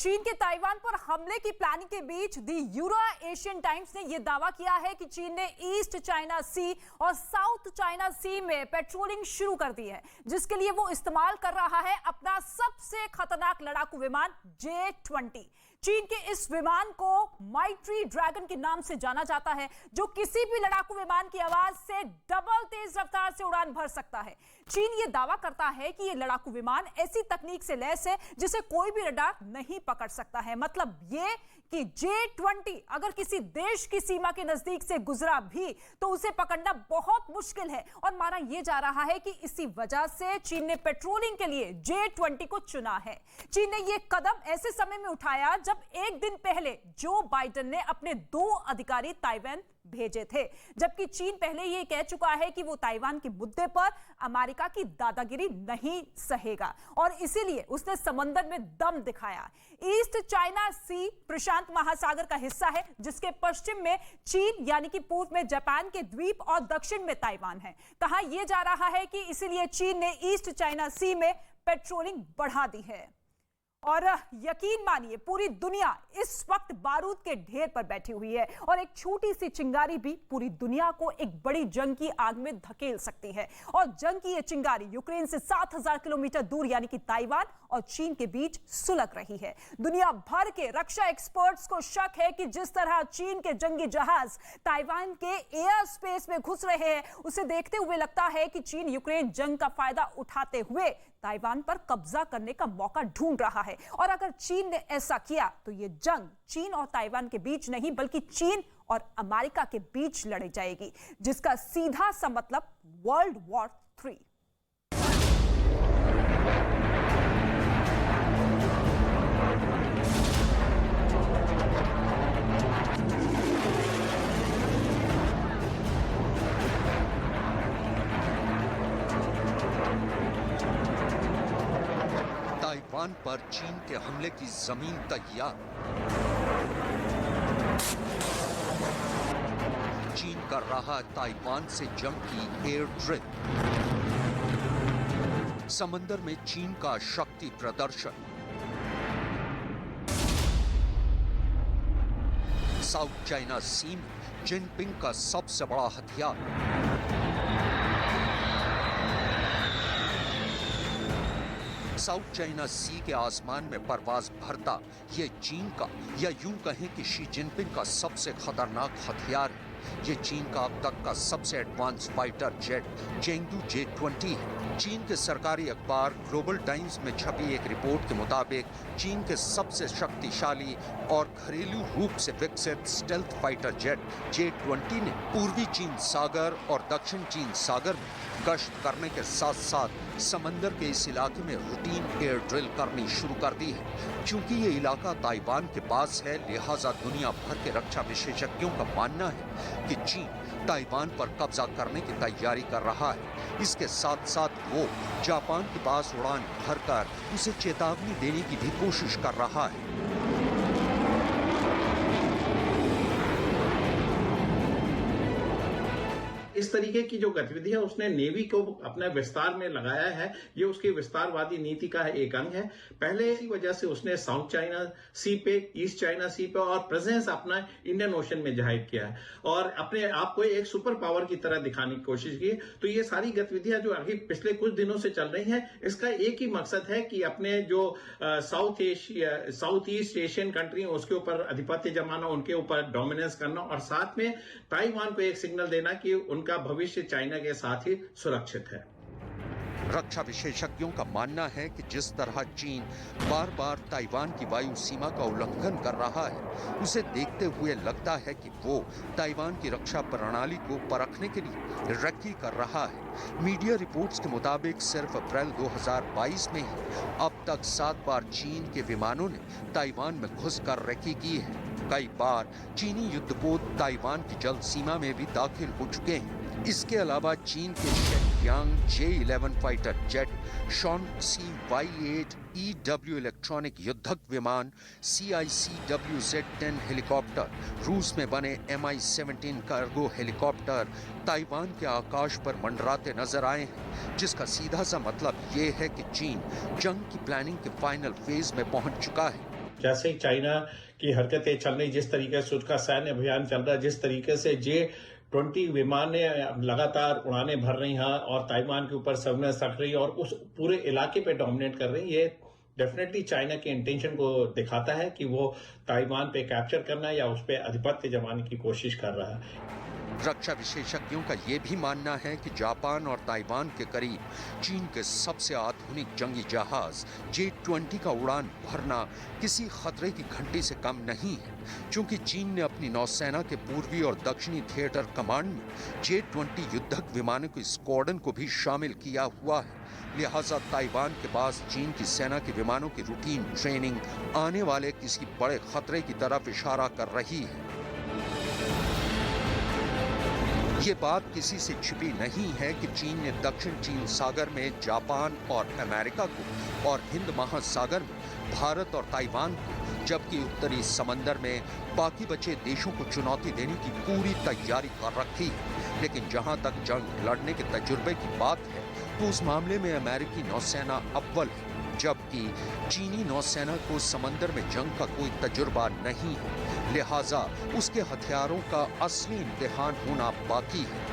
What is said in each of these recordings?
चीन के ताइवान पर हमले की प्लानिंग के बीच दी यूरो एशियन टाइम्स ने यह दावा किया है कि चीन ने ईस्ट चाइना सी और साउथ चाइना सी में पेट्रोलिंग शुरू कर दी है, जिसके लिए वो इस्तेमाल कर रहा है अपना सबसे खतरनाक लड़ाकू विमान J-20। चीन के इस विमान को माइट्री ड्रैगन के नाम से जाना जाता है, जो किसी भी लड़ाकू विमान की आवाज से डबल तेज रफ्तार से उड़ान भर सकता है। चीन यह दावा करता है कि यह लड़ाकू विमान ऐसी तकनीक से लैस है जिसे कोई भी रडार नहीं पकड़ सकता है। मतलब ये कि J-20 अगर किसी देश की सीमा के नजदीक से गुजरा भी तो उसे पकड़ना बहुत मुश्किल है, और माना यह जा रहा है कि इसी वजह से चीन ने पेट्रोलिंग के लिए J-20 को चुना है। चीन ने यह कदम ऐसे समय में उठाया जब एक दिन पहले जो बाइडेन ने अपने 2 अधिकारी ताइवान भेजे थे, जबकि चीन पहले ही कह चुका है कि वो ताइवान के मुद्दे पर अमेरिका की दादागिरी नहीं सहेगा, और इसीलिए उसने समंदर में दम दिखाया। ईस्ट चाइना सी प्रशांत महासागर का हिस्सा है, जिसके पश्चिम में चीन यानी कि पूर्व में जापान के द्वीप और दक्षिण में ताइवान है। कहा यह जा रहा है कि इसीलिए चीन ने ईस्ट चाइना सी में पेट्रोलिंग बढ़ा दी है। और यकीन मानिए पूरी दुनिया इस वक्त बारूद के ढेर पर बैठी हुई है, और एक छोटी सी चिंगारी भी पूरी दुनिया को एक बड़ी जंग की आग में धकेल सकती है। और जंग की यह चिंगारी यूक्रेन से 7000 किलोमीटर दूर यानी कि ताइवान और चीन के बीच सुलग रही है। दुनिया भर के रक्षा एक्सपर्ट्स को शक है कि जिस तरह चीन के जंगी जहाज ताइवान के एयर स्पेस में घुस रहे हैं, उसे देखते हुए लगता है कि चीन यूक्रेन जंग का फायदा उठाते हुए ताइवान पर कब्जा करने का मौका ढूंढ रहा है। और अगर चीन ने ऐसा किया तो यह जंग चीन और ताइवान के बीच नहीं बल्कि चीन और अमेरिका के बीच लड़ी जाएगी, जिसका सीधा सा मतलब वर्ल्ड वॉर 3। ताइवान पर चीन के हमले की जमीन तैयार। चीन कर रहा ताइवान से जंग की एयर ड्रिल। समंदर में चीन का शक्ति प्रदर्शन। साउथ चाइना सी में जिनपिंग का सबसे बड़ा हथियार। साउथ चाइना सी के आसमान में परवाज भरता ये चीन का, या यूं कहें कि शी जिनपिंग का सबसे खतरनाक हथियार है। ये चीन का अब तक का सबसे advance fighter jet Chengdu J-20 है। चीन के सरकारी अखबार ग्लोबल टाइम्स में छपी एक रिपोर्ट के मुताबिक चीन के सबसे शक्तिशाली और घरेलू रूप से विकसित स्टेल्थ फाइटर जेट J-20 ने पूर्वी चीन सागर और दक्षिण चीन सागर में गश्त करने के साथ साथ समंदर के इस इलाके में रूटीन एयर ड्रिल करनी शुरू कर दी है। चूंकि ये इलाका ताइवान के पास है, लिहाजा दुनिया भर के रक्षा विशेषज्ञों का मानना है कि चीन ताइवान पर कब्जा करने की तैयारी कर रहा है। इसके साथ साथ वो जापान के पास उड़ान भरकर उसे चेतावनी देने की भी कोशिश कर रहा है। इस तरीके की जो गतिविधियां उसने नेवी को अपने विस्तार में लगाया है, ये उसकी विस्तारवादी नीति का एक अंग है। पहले इसी वजह से उसने साउथ चाइना सी पे, ईस्ट चाइना सी पे और प्रेजेंस अपना इंडियन ओशन में जाहिर किया है, और अपने आप को एक सुपर पावर की तरह दिखाने की कोशिश की। तो ये सारी गतिविधियां जो अभी पिछले कुछ दिनों से चल रही हैं, इसका एक ही मकसद है कि अपने जो साउथ ईस्ट एशियन कंट्री उसके ऊपर आधिपत्य जमाना, उनके ऊपर डोमिनेंस करना, और साथ में ताइवान को एक सिग्नल देना कि उनका भविष्य चाइना के साथ ही सुरक्षित है। रक्षा विशेषज्ञों का मानना है कि जिस तरह चीन बार बार ताइवान की वायु सीमा का उल्लंघन कर रहा है, उसे देखते हुए लगता है कि वो ताइवान की रक्षा प्रणाली को परखने के लिए रेकी कर रहा है। मीडिया रिपोर्ट्स के मुताबिक सिर्फ अप्रैल 2022 में ही अब तक 7 बार चीन के विमानों ने ताइवान में घुसकर रेकी की है। कई बार चीनी युद्धपोत ताइवान की जल सीमा में भी दाखिल हो चुके हैं। इसके अलावा चीन के Shenyang J-11 fighter jet, Shaanxi Y-8 EW electronic युद्धक विमान, CICWZ-10 हेलीकॉप्टर, रूस में बने MI-17 कार्गो हेलीकॉप्टर ताइवान के आकाश पर मंडराते नजर आए हैं, जिसका सीधा सा मतलब ये है कि चीन जंग की प्लानिंग के फाइनल फेज में पहुंच चुका है। जैसे ही चाइना की हरकतें चल रही, जिस तरीके से उसका सैन्य अभियान चल रहा है, जिस तरीके से J-20 विमानें लगातार उड़ानें भर रही हैं और ताइवान के ऊपर सर्विलेंस रख रही है और उस पूरे इलाके पे डोमिनेट कर रही है, ये डेफिनेटली चाइना के इंटेंशन को दिखाता है कि वो ताइवान पे कैप्चर करना या उस पे आधिपत्य जमाने की कोशिश कर रहा है। रक्षा विशेषज्ञों का यह भी मानना है कि जापान और ताइवान के करीब चीन के सबसे आधुनिक जंगी जहाज J-20 का उड़ान भरना किसी खतरे की घंटी से कम नहीं है, क्योंकि चीन ने अपनी नौसेना के पूर्वी और दक्षिणी थिएटर कमांड में J-20 युद्धक विमानों के स्क्वाड्रन को भी शामिल किया हुआ है। लिहाजा ताइवान के पास चीन की सेना के विमानों की रूटीन ट्रेनिंग आने वाले किसी बड़े खतरे की तरफ इशारा कर रही है। ये बात किसी से छिपी नहीं है कि चीन ने दक्षिण चीन सागर में जापान और अमेरिका को और हिंद महासागर में भारत और ताइवान को, जबकि उत्तरी समंदर में बाकी बचे देशों को चुनौती देने की पूरी तैयारी कर रखी है। लेकिन जहां तक जंग लड़ने के तजुर्बे की बात है तो उस मामले में अमेरिकी नौसेना अव्वल है, जबकि चीनी नौसेना को समंदर में जंग का कोई तजुर्बा नहीं है। लिहाजा उसके हथियारों का असली इम्तिहान होना बाकी है।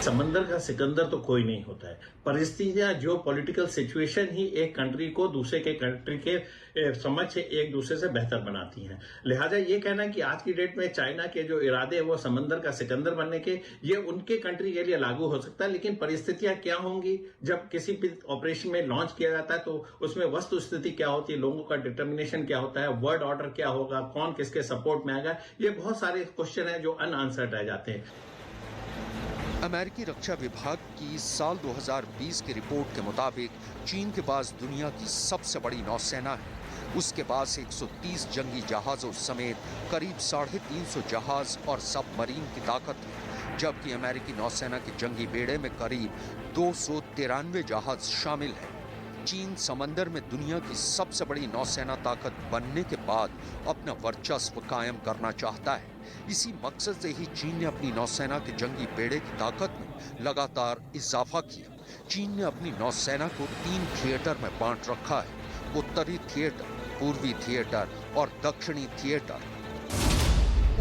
समंदर का सिकंदर तो कोई नहीं होता है। परिस्थितियां, जो पॉलिटिकल सिचुएशन ही एक कंट्री को दूसरे के कंट्री के समझ एक दूसरे से बेहतर बनाती हैं। लिहाजा ये कहना कि आज की डेट में चाइना के जो इरादे हैं वो समंदर का सिकंदर बनने के, ये उनके कंट्री के लिए लागू हो सकता है, लेकिन परिस्थितियां क्या होंगी जब किसी भी ऑपरेशन में लॉन्च किया जाता है तो उसमें वस्तु स्थिति क्या होती है, लोगों का डिटर्मिनेशन क्या होता है, वर्ड ऑर्डर क्या होगा, कौन किसके सपोर्ट में आएगा, ये बहुत सारे क्वेश्चन है जो अनआंसर्ड रह जाते हैं। अमेरिकी रक्षा विभाग की साल 2020 की रिपोर्ट के मुताबिक चीन के पास दुनिया की सबसे बड़ी नौसेना है। उसके पास 130 जंगी जहाजों समेत करीब 350 जहाज और सबमरीन की ताकत है, जबकि अमेरिकी नौसेना के जंगी बेड़े में करीब 293 जहाज शामिल हैं। चीन समंदर में दुनिया की सबसे बड़ी नौसेना ताकत बनने के बाद अपना वर्चस्व कायम करना चाहता है। इसी मकसद से ही चीन ने अपनी नौसेना के जंगी बेड़े की ताकत में लगातार इजाफा किया। चीन ने अपनी नौसेना को 3 थिएटर में बांट रखा है: उत्तरी थिएटर, पूर्वी थिएटर और दक्षिणी थिएटर।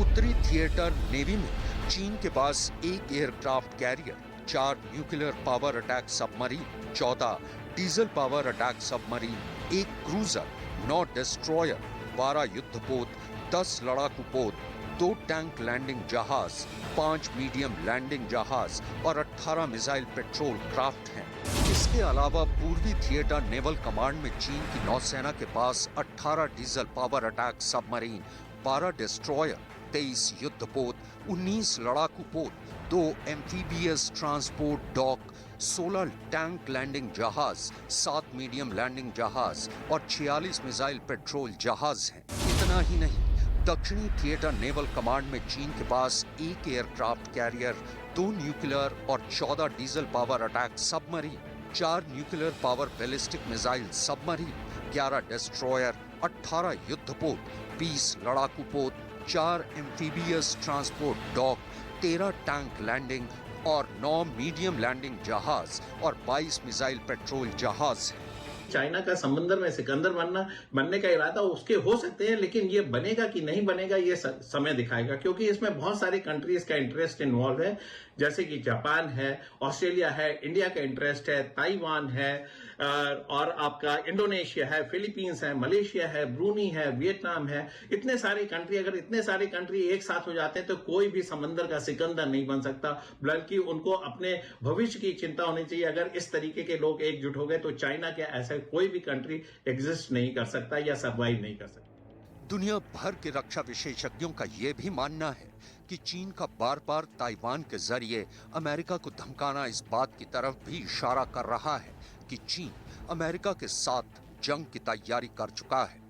उत्तरी थिएटर नेवी में चीन के पास 1 aircraft carrier, 4 nuclear power attack submarine, 14 diesel power attack submarine, 1 cruiser, 9 destroyer, 12 युद्धपोत, 10 लड़ाकू पोत, 2 टैंक लैंडिंग जहाज, 5 मीडियम लैंडिंग जहाज और 18 मिसाइल पेट्रोल क्राफ्ट हैं। इसके अलावा पूर्वी थिएटर नेवल कमांड में चीन की नौसेना के पास 18 diesel power attack submarine, 12 destroyer, 23 युद्धपोत, 19 लड़ाकू पोत, 2 amphibious transport dock, 16 tank landing जहाज, 7 मीडियम लैंडिंग जहाज और 46 मिसाइल पेट्रोल जहाज हैं। इतना ही नहीं, दक्षिणी थिएटर नेवल कमांड में चीन के पास 1 एयरक्राफ्ट कैरियर, 2 न्यूक्लियर और 14 diesel power attack submarine, 4 nuclear power ballistic missile submarine, 11 destroyer, 18 युद्धपोत, 20 लड़ाकू पोत, 4 amphibious transport dock, 13 tank landing और 9 मीडियम लैंडिंग जहाज और 22 मिसाइल पेट्रोल जहाज हैं। चाइना का समंदर में सिकंदर बनने का इरादा उसके हो सकते हैं, लेकिन ये बनेगा कि नहीं बनेगा ये समय दिखाएगा, क्योंकि इसमें बहुत सारी कंट्रीज का इंटरेस्ट इन्वॉल्व है, जैसे कि जापान है, ऑस्ट्रेलिया है, इंडिया का इंटरेस्ट है, ताइवान है और आपका इंडोनेशिया है, फिलीपींस है, मलेशिया है, ब्रूनी है, वियतनाम है। इतने सारे कंट्री, अगर इतने सारे कंट्री एक साथ हो जाते हैं तो कोई भी समंदर का सिकंदर नहीं बन सकता, बल्कि उनको अपने भविष्य की चिंता होनी चाहिए। अगर इस तरीके के लोग एकजुट हो गए तो चाइना के ऐसा कोई भी कंट्री एग्जिस्ट नहीं कर सकता या सर्वाइव नहीं कर सकता। दुनिया भर के रक्षा विशेषज्ञों का यह भी मानना है कि चीन का बार बार ताइवान के जरिए अमेरिका को धमकाना इस बात की तरफ भी इशारा कर रहा है कि चीन अमेरिका के साथ जंग की तैयारी कर चुका है।